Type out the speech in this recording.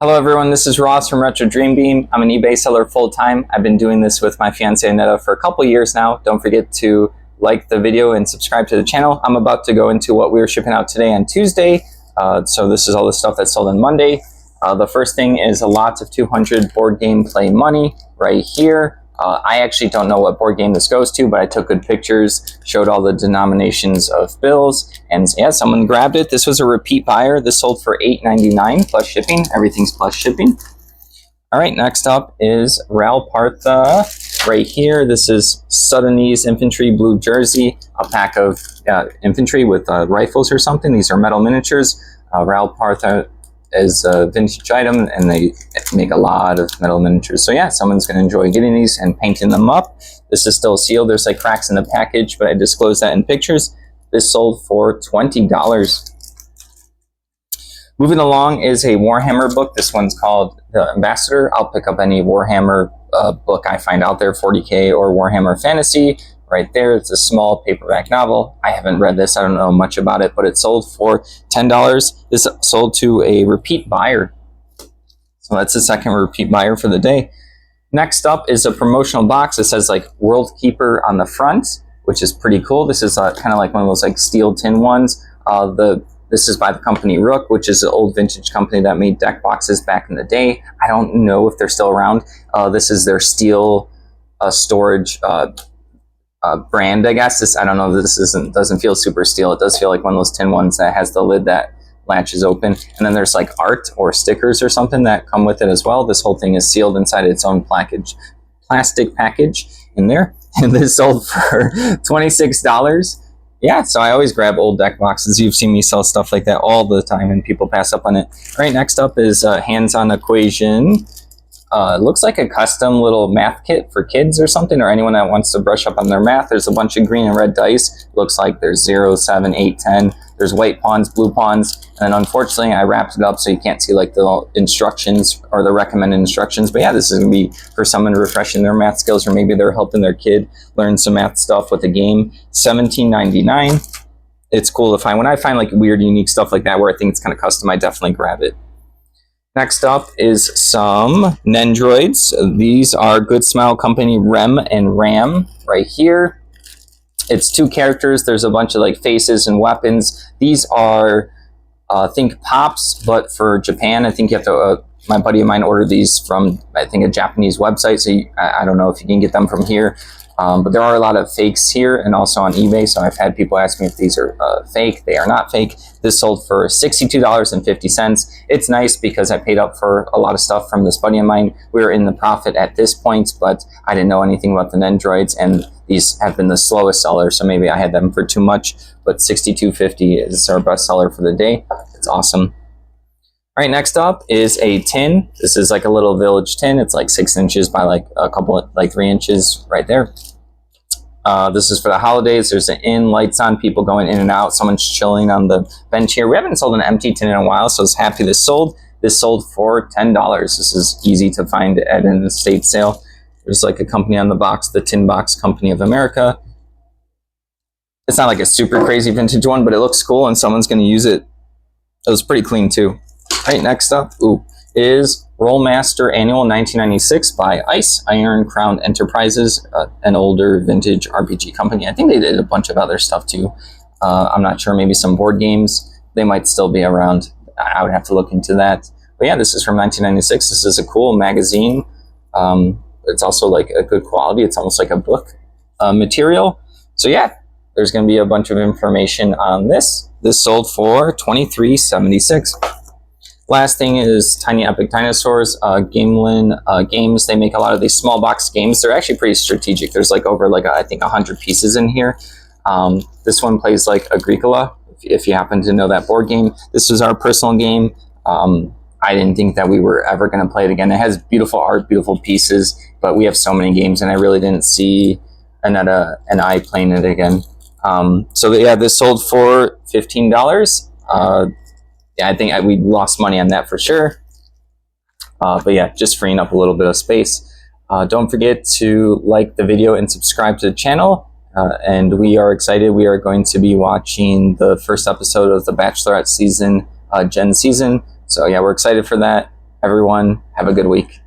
Hello everyone, this is Ross from Retro Dream Beam. I'm an eBay seller full-time. I've been doing this with my fiance Aneta for a couple years now. Don't forget to like the video and subscribe to the channel. I'm about to go into what we're shipping out today on Tuesday. So this is all the stuff that's sold on Monday. The first thing is a lot of 200 board game play money right here. I actually don't know what board game this goes to, but I took good pictures, showed all the denominations of bills, and yeah, someone grabbed it. This was a repeat buyer. This sold for $8.99 plus shipping. Everything's plus shipping. All right, next up is Ral Partha right here. This is Sudanese infantry blue jersey, a pack of infantry with rifles or something. These are metal miniatures. Ral Partha is a vintage item, and they make a lot of metal miniatures. So yeah, someone's going to enjoy getting these and painting them up. This is still sealed. There's like cracks in the package, but I disclosed that in pictures. This sold for $20. Moving along is a Warhammer book. This one's called The Ambassador. I'll pick up any Warhammer book I find out there, 40K or Warhammer Fantasy. Right there, it's a small paperback novel. I haven't read this. I don't know much about it, but it sold for $10. This sold to a repeat buyer. So that's the second repeat buyer for the day. Next up is a promotional box. It says like World Keeper on the front, which is pretty cool. This is kind of like one of those like steel tin ones. This is by the company Rook, which is an old vintage company that made deck boxes back in the day. I don't know if they're still around. This is their steel storage brand, I guess. I don't know. This doesn't feel super steel. It does feel like one of those tin ones that has the lid that latches open. And then there's like art or stickers or something that come with it as well. This whole thing is sealed inside its own plastic package in there. And this sold for $26. Yeah, so I always grab old deck boxes. You've seen me sell stuff like that all the time, and people pass up on it. All right, next up is Hands-On Equation. It looks like a custom little math kit for kids or something, or anyone that wants to brush up on their math. There's a bunch of green and red dice. It looks like there's 0, 7, 8, 10. There's white pawns, blue pawns. And then unfortunately, I wrapped it up so you can't see like the instructions or the recommended instructions. But yeah, this is going to be for someone refreshing their math skills, or maybe they're helping their kid learn some math stuff with a game. $17.99. It's cool to find. When I find like weird, unique stuff like that where I think it's kind of custom, I definitely grab it. Next up is some Nendroids. These are Good Smile Company Rem and Ram right here. It's 2 characters. There's a bunch of like faces and weapons. These are, I think, pops, but for Japan. I think you have to, my buddy of mine ordered these from, I think, a Japanese website. So I don't know if you can get them from here. But there are a lot of fakes here and also on eBay. So I've had people ask me if these are fake. They are not fake. This sold for $62.50. It's nice because I paid up for a lot of stuff from this buddy of mine. We were in the profit at this point, but I didn't know anything about the Nendroids, and these have been the slowest seller. So maybe I had them for too much, but $62.50 is our best seller for the day. It's awesome. All right, next up is a tin. This is like a little village tin. It's like 6 inches by like a couple, like 3 inches right there. This is for the holidays. There's an inn, lights on, people going in and out. Someone's chilling on the bench here. We haven't sold an empty tin in a while, so I was happy this sold. This sold for $10. This is easy to find at an estate sale. There's like a company on the box, the Tin Box Company of America. It's not like a super crazy vintage one, but it looks cool and someone's going to use it. It was pretty clean too. All right, next up is Rollmaster Annual 1996 by Iron Crown Enterprises, an older vintage RPG company. I think they did a bunch of other stuff too. I'm not sure, maybe some board games. They might still be around. I would have to look into that. But yeah, this is from 1996. This is a cool magazine. It's also like a good quality. It's almost like a book material. So yeah, there's going to be a bunch of information on this. This sold for $23.76. Last thing is Tiny Epic Dinosaurs, Gamelin Games. They make a lot of these small box games. They're actually pretty strategic. There's like over like I think 100 pieces in here. This one plays like Agricola, if you happen to know that board game. This was our personal game. I didn't think that we were ever going to play it again. It has beautiful art, beautiful pieces, but we have so many games, and I really didn't see Aneta and I playing it again. So yeah, this sold for $15. Yeah, I think we lost money on that for sure. But yeah, just freeing up a little bit of space. Don't forget to like the video and subscribe to the channel. And we are excited. We are going to be watching the first episode of the Bachelorette season, Gen season. So yeah, we're excited for that. everyone. Have a good week.